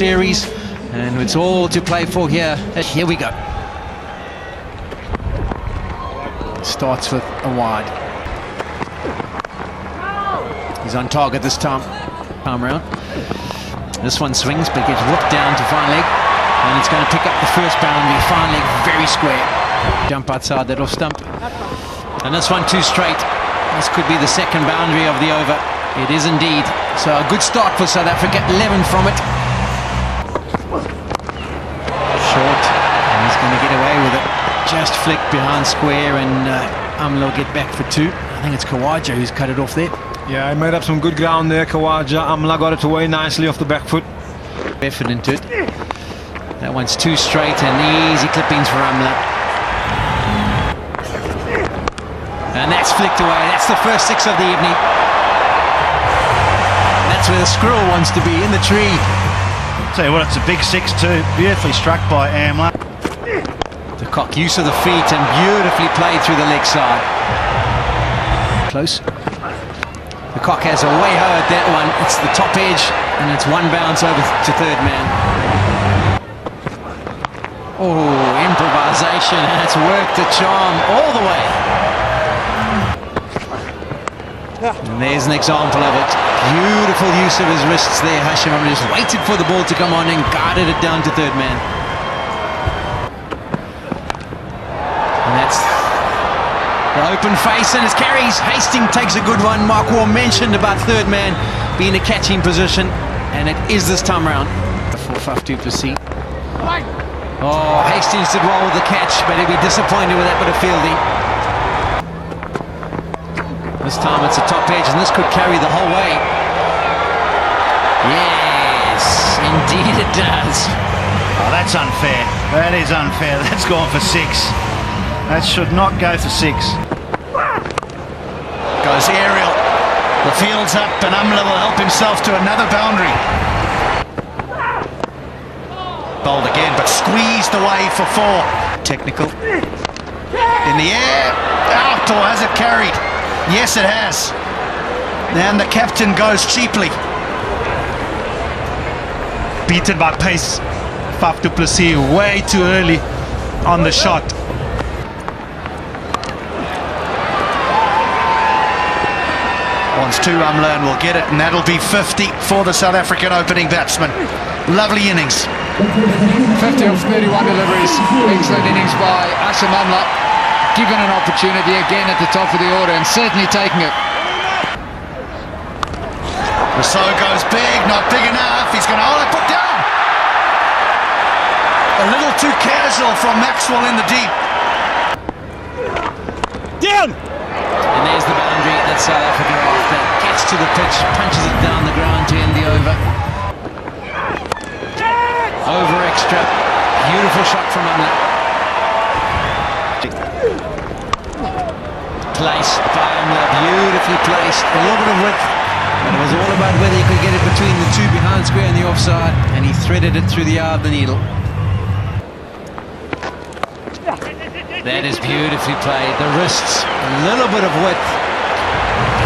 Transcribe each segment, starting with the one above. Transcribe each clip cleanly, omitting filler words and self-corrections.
series, and it's all to play for here. Here we go. Starts with a wide. He's on target this time round. This one swings, but gets whipped down to fine leg, and it's going to pick up the first boundary. Fine leg, very square. Jump outside that off stump, and this one too straight. This could be the second boundary of the over. It is indeed. So a good start for South Africa. 11 from it. Short, and he's going to get away with it. Just flick behind square, and Amla will get back for two. I think it's Khawaja who's cut it off there. Yeah, he made up some good ground there, Khawaja. Amla got it away nicely off the back foot. Effort into it. That one's too straight, and easy clippings for Amla. And that's flicked away. That's the first six of the evening. That's where the squirrel wants to be, in the tree. Tell you what, it's a big 6-2. Beautifully struck by Amla. De Kock, use of the feet, and beautifully played through the leg side. Close. De Kock has a way hard that one. It's the top edge, and it's one bounce over to third man. Oh, improvisation, and it's worked the charm all the way. And there's an example of it. Beautiful use of his wrists there. Hashim Amla just waited for the ball to come on and guided it down to third man. And that's the open face, and it's carries. Hastings takes a good one. Mark Waugh mentioned about third man being a catching position, and it is this time round for Faf du Plessis. Oh, Hastings did well with the catch, but he'd be disappointed with that bit of fielding. This time it's a top edge, and this could carry the whole way. Yes, indeed it does. Oh, that's unfair. That is unfair. That's gone for six. That should not go for six. Goes aerial. The field's up, and Amla will help himself to another boundary. Bowled again, but squeezed away for four. Technical. In the air. Out, or has it carried? Yes, it has. And the captain goes cheaply. Beaten by pace. Faf du Plessis way too early on the shot. Wants two, Amla, and will get it, and that'll be 50 for the South African opening batsman. Lovely innings. 50 of 31 deliveries. Excellent innings by Hashim Amla. Given an opportunity again at the top of the order, and certainly taking it. Rousseau goes big, not big enough. He's going to hold it, put down. A little too casual from Maxwell in the deep. Down! And there's the boundary that South Africa after. Gets to the pitch, punches it down the ground to end the over. Over extra. Beautiful shot from Amla. Placed by Amla, beautifully placed. A little bit of width, but it was all about whether he could get it between the two behind square and the offside, and he threaded it through the eye of the needle. That is beautifully played. The wrists, a little bit of width.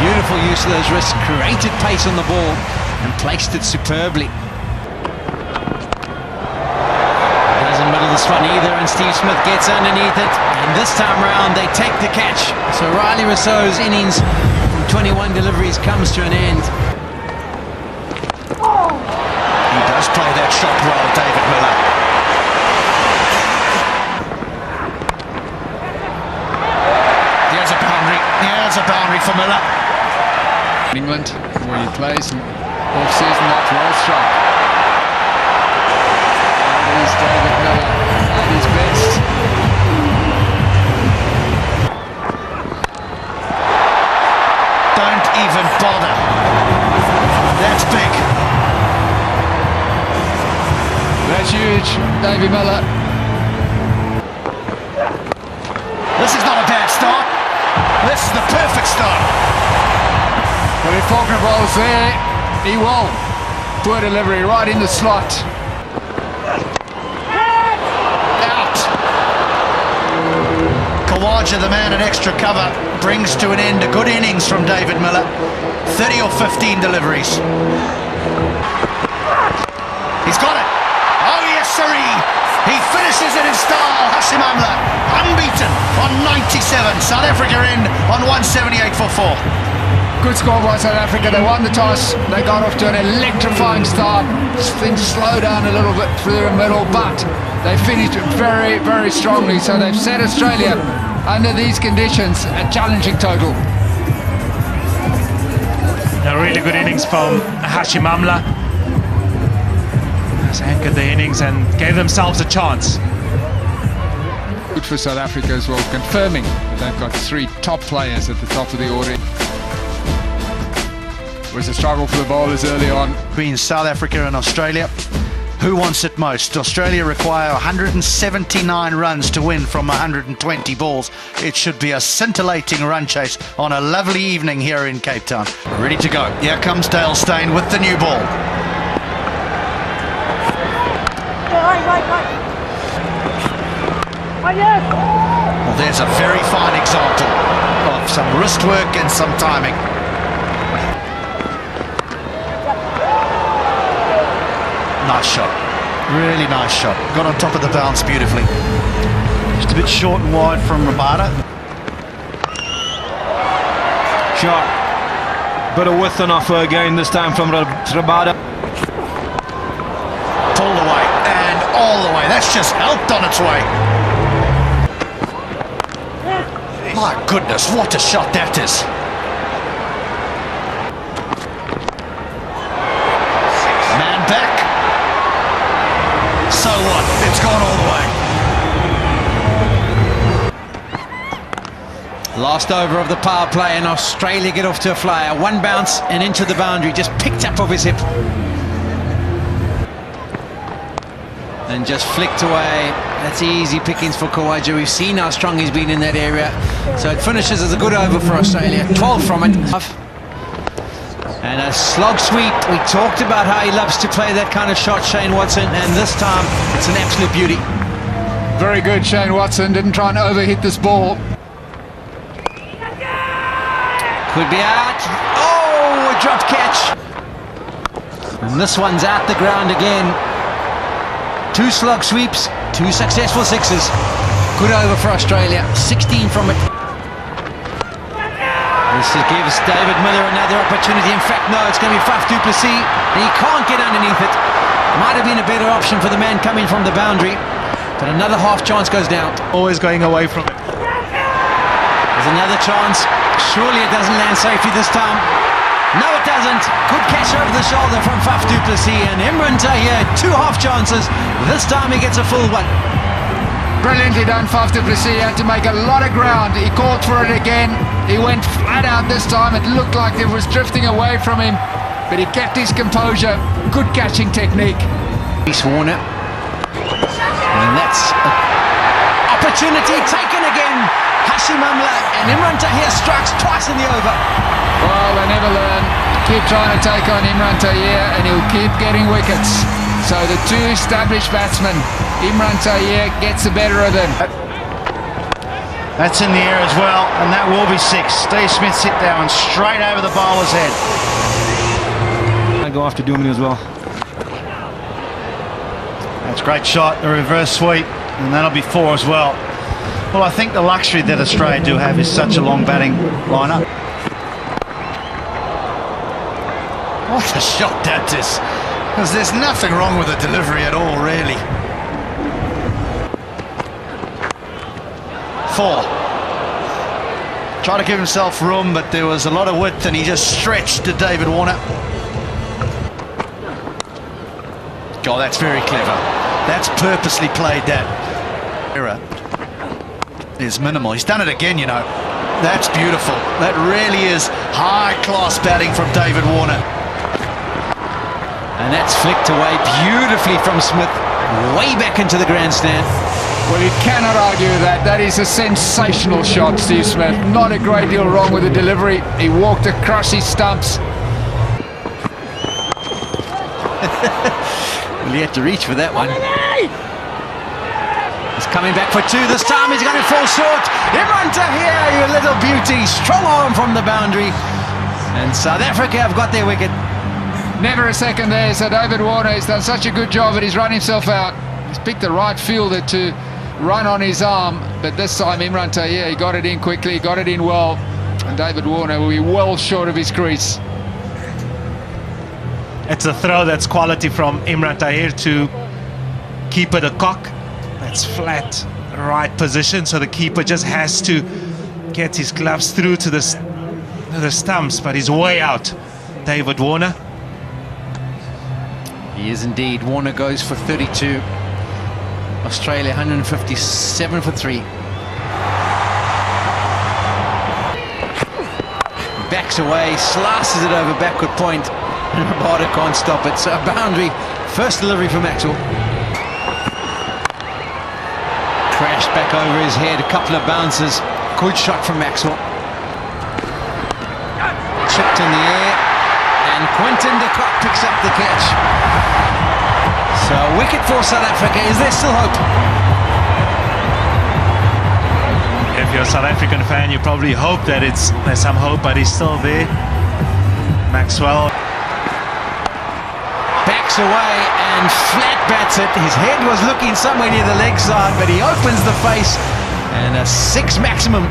Beautiful use of those wrists, created pace on the ball and placed it superbly. Doesn't middle this one either, and Steve Smith gets underneath it, and this time round they take the catch. So Riley Rousseau's innings from 21 deliveries comes to an end. He does play that shot well, David Miller. Here's a boundary. Here's a boundary for Miller. England, where he plays in off-season, that's well struck. That is David Miller at his best. Don't even bother. That's big. That's huge, David Miller. This is not a bad start. This is the perfect start. Well, if Faulkner bowls there, he will. Poor delivery right in the slot. Out. Khawaja, the man in extra cover, brings to an end a good innings from David Miller. 30 or 15 deliveries. He's got it. it in style. Hashim Amla, unbeaten on 97. South Africa in on 178 for 4. Good score by South Africa. They won the toss. They got off to an electrifying start. Things slowed down a little bit through the middle, but they finished very, very strongly. So they've set Australia, under these conditions, a challenging total. A really good innings from Hashim Amla. Has anchored the innings and gave themselves a chance. Good for South Africa as well, confirming that they've got 3 top players at the top of the order. It was a struggle for the bowlers early on. Between South Africa and Australia, who wants it most? Australia require 179 runs to win from 120 balls. It should be a scintillating run chase on a lovely evening here in Cape Town. Ready to go. Here comes Dale Steyn with the new ball. Well, there's a very fine example of some wrist work and some timing. Nice shot, really nice shot. Got on top of the bounce beautifully. Just a bit short and wide from Rabada. Shot. Bit of width enough again this time from Rabada. Pulled away and all the way. That's just helped on its way. My goodness, what a shot that is. Man back. So what? It's gone all the way. Last over of the power play, and Australia get off to a flyer. One bounce and into the boundary, just picked up off his hip. And just flicked away. That's easy pickings for Khawaja. We've seen how strong he's been in that area. So it finishes as a good over for Australia. 12 from it. And a slog sweep. We talked about how he loves to play that kind of shot, Shane Watson, and this time it's an absolute beauty. Very good, Shane Watson. Didn't try and overhit this ball. Could be out. Oh, a dropped catch. And this one's out the ground again. 2 slog sweeps, 2 successful sixes. Good over for Australia. 16 from it. This gives David Miller another opportunity. In fact, no, it's going to be Faf du Plessis. He can't get underneath it. Might have been a better option for the man coming from the boundary. But another half chance goes down. Always going away from it. There's another chance. Surely it doesn't land safely this time. No, it doesn't. Good catch over the shoulder from Faf du Plessis, and Imran Tahir, 2 half chances. This time he gets a full one. Brilliantly done, Faf du Plessis. He had to make a lot of ground. He called for it again. He went flat out this time. It looked like it was drifting away from him, but he kept his composure. Good catching technique. Reece Warner. And that's an opportunity taken again. Hashim Amla and Imran Tahir strikes twice in the over. Well, they never learn. Keep trying to take on Imran Tahir and he'll keep getting wickets. So the 2 established batsmen, Imran Tahir gets the better of them. That's in the air as well, and that will be 6. Steve Smith hit that one straight over the bowler's head. I go after Dumini as well. That's a great shot, the reverse sweep, and that'll be 4 as well. Well, I think the luxury that Australia do have is such a long batting lineup. What a shot that is. Because there's nothing wrong with the delivery at all, really. 4. Tried to give himself room, but there was a lot of width and he just stretched to David Warner. God, that's very clever. That's purposely played that. Error is minimal. He's done it again, you know. That's beautiful. That really is high-class batting from David Warner. And that's flicked away beautifully from Smith, way back into the grandstand. Well, you cannot argue with that. That is a sensational shot, Steve Smith. Not a great deal wrong with the delivery. He walked across his stumps. Well, he had to reach for that one. He's coming back for 2 this time. He's going to fall short. Imran Tahir, you little beauty. Strong arm from the boundary. And South Africa have got their wicket. Never a second there. So David Warner has done such a good job, but he's run himself out. He's picked the right fielder to run on his arm, but this time Imran Tahir, he got it in quickly, he got it in well, and David Warner will be well short of his crease. It's a throw that's quality from Imran Tahir to keeper de Kock. That's flat, right position, so the keeper just has to get his gloves through to the stumps, but he's way out. David Warner. He is indeed. Warner goes for 32. Australia 157 for 3. Backs away, slices it over backward point. Rabada can't stop it. So a boundary. First delivery for Maxwell. Crashed back over his head. A couple of bounces. Good shot from Maxwell. Chipped in the air. And Quinton de Kock picks up the catch. So a wicket for South Africa. Is there still hope? If you're a South African fan, you probably hope that there's some hope, but he's still there. Maxwell Backs away and flat bats it. His head was looking somewhere near the leg side, but he opens the face and a 6 maximum.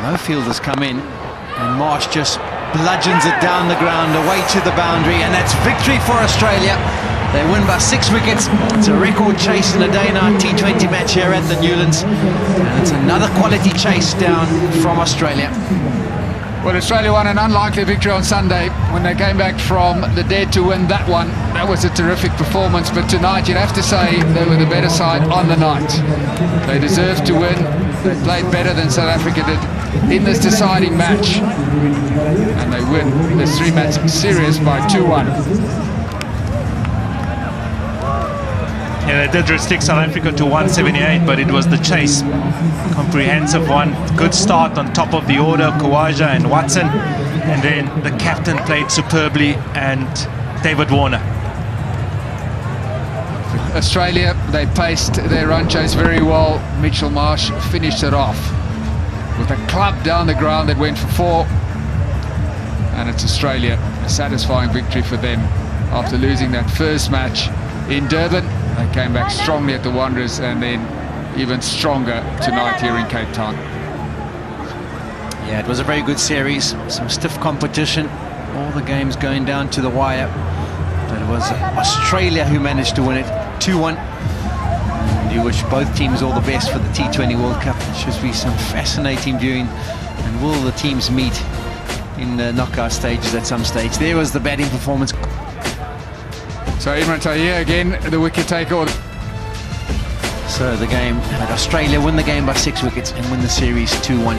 No fielders come in and Marsh just bludgeons it down the ground away to the boundary, and that's victory for Australia. They win by 6 wickets. It's a record chase in a day-night T20 match here at the Newlands, and it's another quality chase down from Australia. Well, Australia won an unlikely victory on Sunday when they came back from the dead to win that one. That was a terrific performance, but tonight you'd have to say they were the better side on the night. They deserved to win. They played better than South Africa did in this deciding match, and they win this 3-match series by 2-1. Yeah, they did restrict South Africa to 178, but it was the chase. Comprehensive one. Good start on top of the order, Khawaja and Watson. And then the captain played superbly, and David Warner. Australia, they paced their run chase very well. Mitchell Marsh finished it off with a club down the ground that went for 4. And it's Australia, a satisfying victory for them after losing that first match in Durban. They came back strongly at the Wanderers, and then even stronger tonight here in Cape Town. Yeah, it was a very good series. Some stiff competition. All the games going down to the wire. But it was Australia who managed to win it 2-1. And you wish both teams all the best for the T20 World Cup. It should be some fascinating viewing. And will the teams meet in the knockout stages at some stage? There was the batting performance. So Imran Tahir again, the wicket taker. So the game, Australia win the game by 6 wickets and win the series 2-1.